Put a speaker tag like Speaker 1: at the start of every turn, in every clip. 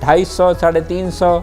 Speaker 1: 250, 350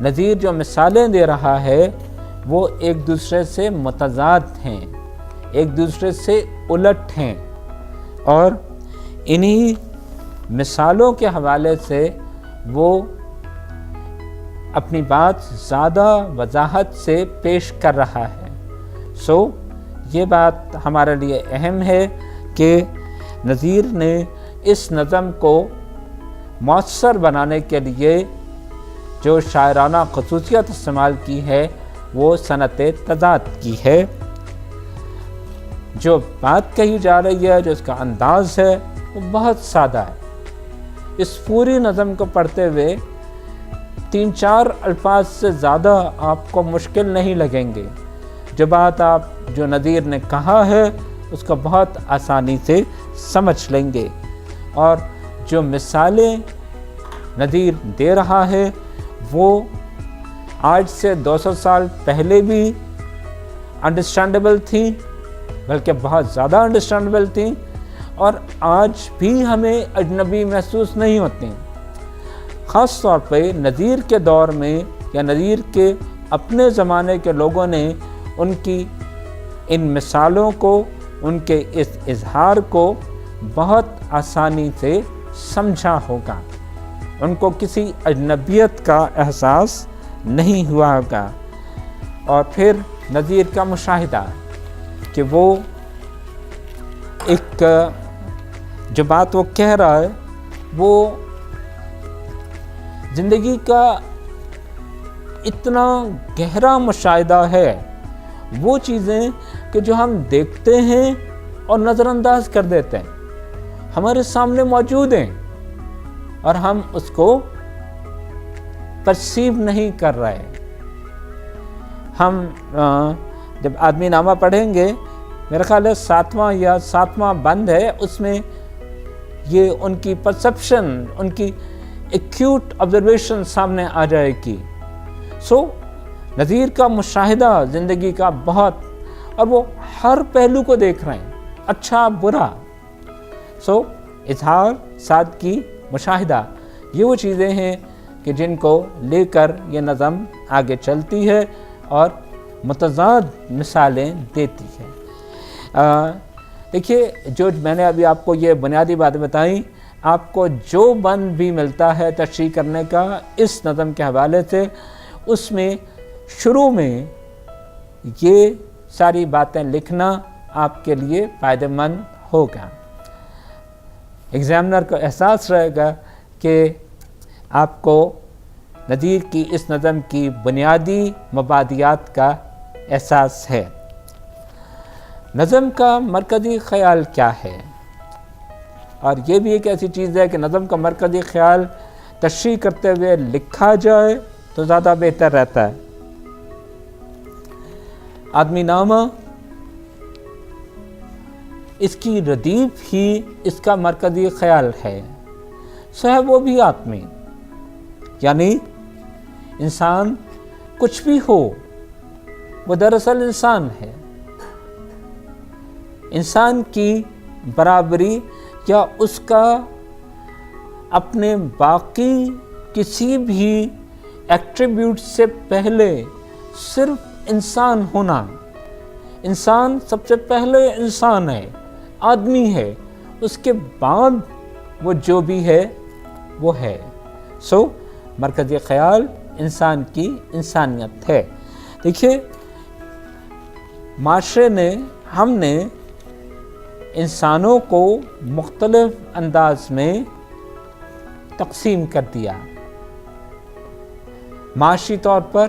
Speaker 1: نذیر جو مثالیں دے رہا ہے وہ ایک دوسرے سے متضاد ہیں، ایک دوسرے سے الٹ ہیں، اور انہی مثالوں کے حوالے سے وہ اپنی بات زیادہ وضاحت سے پیش کر رہا ہے۔ یہ بات ہمارے لیے اہم ہے کہ نذیر نے اس نظم کو مؤثر بنانے کے لیے جو شاعرانہ خصوصیت استعمال کی ہے وہ صنعت تضاد کی ہے۔ جو بات کہی جا رہی ہے، جو اس کا انداز ہے، وہ بہت سادہ ہے۔ اس پوری نظم کو پڑھتے ہوئے 3-4 الفاظ سے زیادہ آپ کو مشکل نہیں لگیں گے۔ جو بات جو نذیر نے کہا ہے اس کو بہت آسانی سے سمجھ لیں گے، اور جو مثالیں نذیر دے رہا ہے وہ آج سے 200 سال پہلے بھی انڈرسٹینڈیبل تھیں، بلکہ بہت زیادہ انڈرسٹینڈیبل تھیں، اور آج بھی ہمیں اجنبی محسوس نہیں ہوتی۔ خاص طور پہ نذیر کے دور میں یا نذیر کے اپنے زمانے کے لوگوں نے ان کی ان مثالوں کو، ان کے اس اظہار کو بہت آسانی سے سمجھا ہوگا، ان کو کسی اجنبیت کا احساس نہیں ہوا ہوگا۔ اور پھر نذیر کا مشاہدہ کہ وہ ایک جو بات وہ کہہ رہا ہے وہ زندگی کا اتنا گہرا مشاہدہ ہے، وہ چیزیں کہ جو ہم دیکھتے ہیں اور نظر انداز کر دیتے ہیں، ہمارے سامنے موجود ہیں اور ہم اس کو پرسیو نہیں کر رہے۔ ہم جب آدمی نامہ پڑھیں گے، میرا خیال ہے 7واں بند ہے، اس میں یہ ان کی پرسپشن، ان کی ایکیوٹ آبزرویشن سامنے آ جائے گی۔ نذیر کا مشاہدہ زندگی کا بہت، اور وہ ہر پہلو کو دیکھ رہے ہیں، اچھا برا۔ اظہار، سادگی، مشاہدہ، یہ وہ چیزیں ہیں کہ جن کو لے کر یہ نظم آگے چلتی ہے اور متضاد مثالیں دیتی ہے۔ دیکھیے، جو میں نے ابھی آپ کو یہ بنیادی باتیں بتائیں، آپ کو جو بند بھی ملتا ہے تشریح کرنے کا اس نظم کے حوالے سے، اس میں شروع میں یہ ساری باتیں لکھنا آپ کے لیے فائدہ مند ہوگا۔ ایگزامنر کو احساس رہے گا کہ آپ کو نذیر کی اس نظم کی بنیادی مبادیات کا احساس ہے۔ نظم کا مرکزی خیال کیا ہے؟ اور یہ بھی ایک ایسی چیز ہے کہ نظم کا مرکزی خیال تشریح کرتے ہوئے لکھا جائے تو زیادہ بہتر رہتا ہے۔ آدمی نامہ، اس کی ردیف ہی اس کا مرکزی خیال ہے۔ ہے وہ بھی آدمی، یعنی انسان کچھ بھی ہو، وہ دراصل انسان ہے۔ انسان کی برابری یا اس کا اپنے باقی کسی بھی ایٹریبیوٹ سے پہلے صرف انسان ہونا، انسان سب سے پہلے انسان ہے، آدمی ہے، اس کے بعد وہ جو بھی ہے وہ ہے۔ مرکزی خیال انسان کی انسانیت ہے۔ دیکھیے، معاشرے نے، ہم نے انسانوں کو مختلف انداز میں تقسیم کر دیا۔ معاشی طور پر،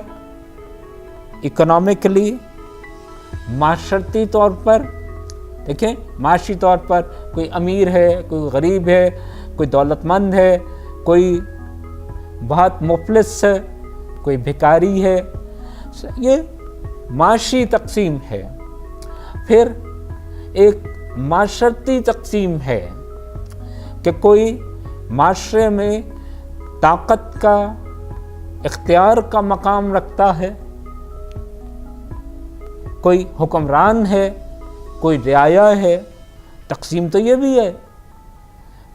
Speaker 1: اکنامکلی، معاشرتی طور پر۔ دیکھیں، معاشی طور پر کوئی امیر ہے، کوئی غریب ہے، کوئی دولت مند ہے، کوئی بہت مفلس ہے، کوئی بھکاری ہے۔ یہ معاشی تقسیم ہے۔ پھر ایک معاشرتی تقسیم ہے کہ کوئی معاشرے میں طاقت کا، اختیار کا مقام رکھتا ہے، کوئی حکمران ہے، کوئی رعایا ہے۔ تقسیم تو یہ بھی ہے۔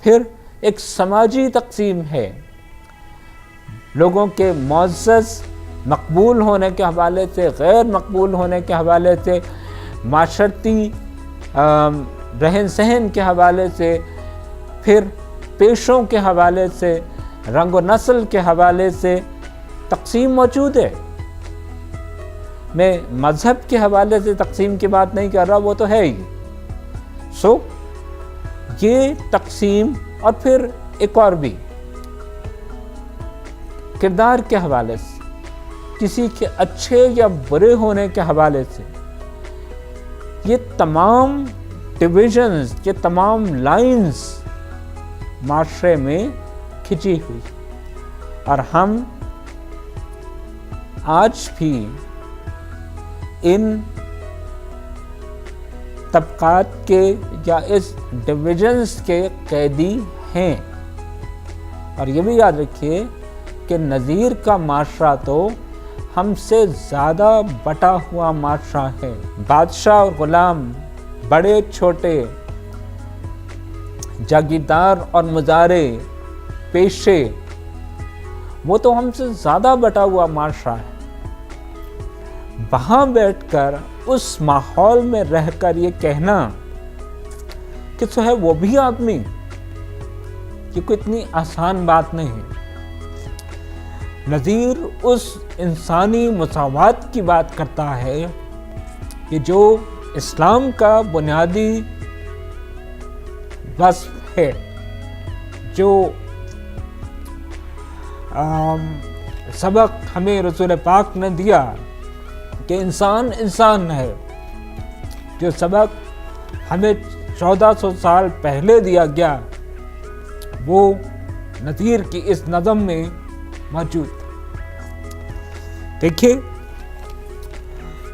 Speaker 1: پھر ایک سماجی تقسیم ہے، لوگوں کے معزز مقبول ہونے کے حوالے سے، غیر مقبول ہونے کے حوالے سے، معاشرتی رہن سہن کے حوالے سے، پھر پیشوں کے حوالے سے، رنگ و نسل کے حوالے سے تقسیم موجود ہے۔ میں مذہب کے حوالے سے تقسیم کی بات نہیں کر رہا، وہ تو ہے ہی۔ یہ تقسیم، اور پھر ایک اور بھی کردار کے حوالے سے، کسی کے اچھے یا برے ہونے کے حوالے سے، یہ تمام ڈویژنز، یہ تمام لائنز معاشرے میں کھچی ہوئی، اور ہم آج بھی ان طبقات کے یا اس ڈویژنز کے قیدی ہیں۔ اور یہ بھی یاد رکھیے کہ نذیر کا معاشرہ تو ہم سے زیادہ بٹا ہوا معاشرہ ہے۔ بادشاہ اور غلام، بڑے چھوٹے، جاگیردار اور مزارع، پیشے، وہ تو ہم سے زیادہ بٹا ہوا معاشرہ ہے۔ وہاں بیٹھ کر اس ماحول میں رہ کر یہ کہنا کہ تو ہے وہ بھی آدمی، یہ کوئی اتنی آسان بات نہیں ہے۔ نذیر اس انسانی مساوات کی بات کرتا ہے کہ جو اسلام کا بنیادی وصف ہے، جو سبق ہمیں رسول پاک نے دیا کہ انسان انسان ہے، جو سبق ہمیں 1400 سال پہلے دیا گیا، وہ نذیر کی اس نظم میں موجود۔ دیکھیے،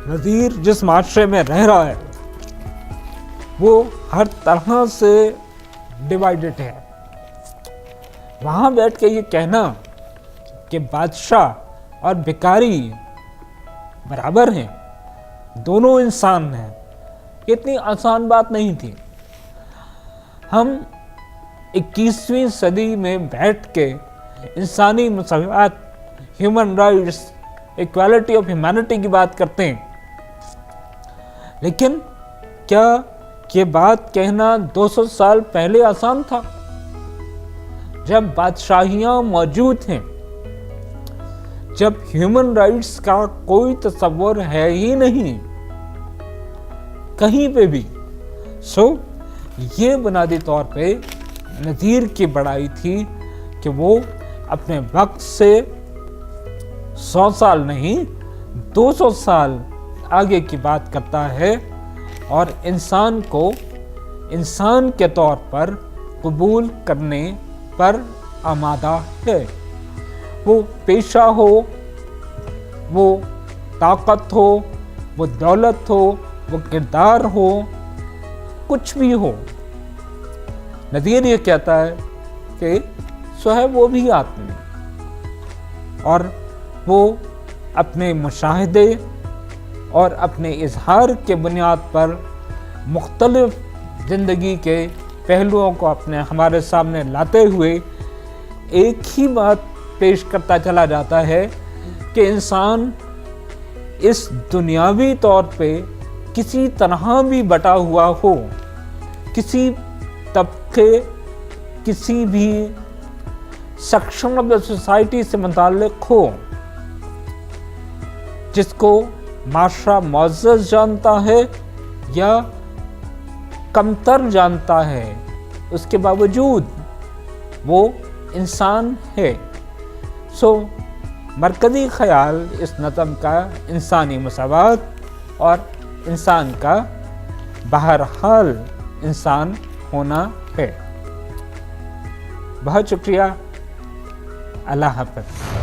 Speaker 1: نذیر جس معاشرے میں رہ رہا ہے وہ ہر طرح سے ڈیوائیڈڈ ہے۔ وہاں بیٹھ کے یہ کہنا کہ بادشاہ اور بھکاری برابر ہیں، دونوں انسان ہیں، یہ اتنی آسان بات نہیں تھی۔ ہم 21ویں صدی میں بیٹھ کے انسانی مساوات، human rights, equality of humanity کی بات کرتے ہیں، لیکن کیا یہ بات کہنا 200 سال پہلے آسان تھا؟ جب بادشاہیاں موجود ہیں، جب ہیومن رائٹس کا کوئی تصور ہے ہی نہیں کہیں پہ بھی۔ یہ بنیادی طور پہ نذیر کی بڑائی تھی کہ وہ اپنے وقت سے 100 سال نہیں 200 سال آگے کی بات کرتا ہے، اور انسان کو انسان کے طور پر قبول کرنے پر آمادہ ہے۔ وہ پیشہ ہو، وہ طاقت ہو، وہ دولت ہو، وہ کردار ہو، کچھ بھی ہو، نذیر یہ کہتا ہے کہ سو ہے وہ بھی آدمی، اور وہ اپنے مشاہدے اور اپنے اظہار کے بنیاد پر مختلف زندگی کے پہلوؤں کو ہمارے سامنے لاتے ہوئے ایک ہی بات پیش کرتا چلا جاتا ہے کہ انسان اس دنیاوی طور پہ کسی طرح بھی بٹا ہوا ہو، کسی طبقے، کسی بھی سیکشن آف دا سوسائٹی سے متعلق ہو، جس کو معاشرہ معزز جانتا ہے یا کمتر جانتا ہے، اس کے باوجود وہ انسان ہے۔ مرکزی خیال اس نظم کا انسانی مساوات اور انسان کا بہرحال انسان ہونا ہے۔ بہت شکریہ، اللہ حافظ۔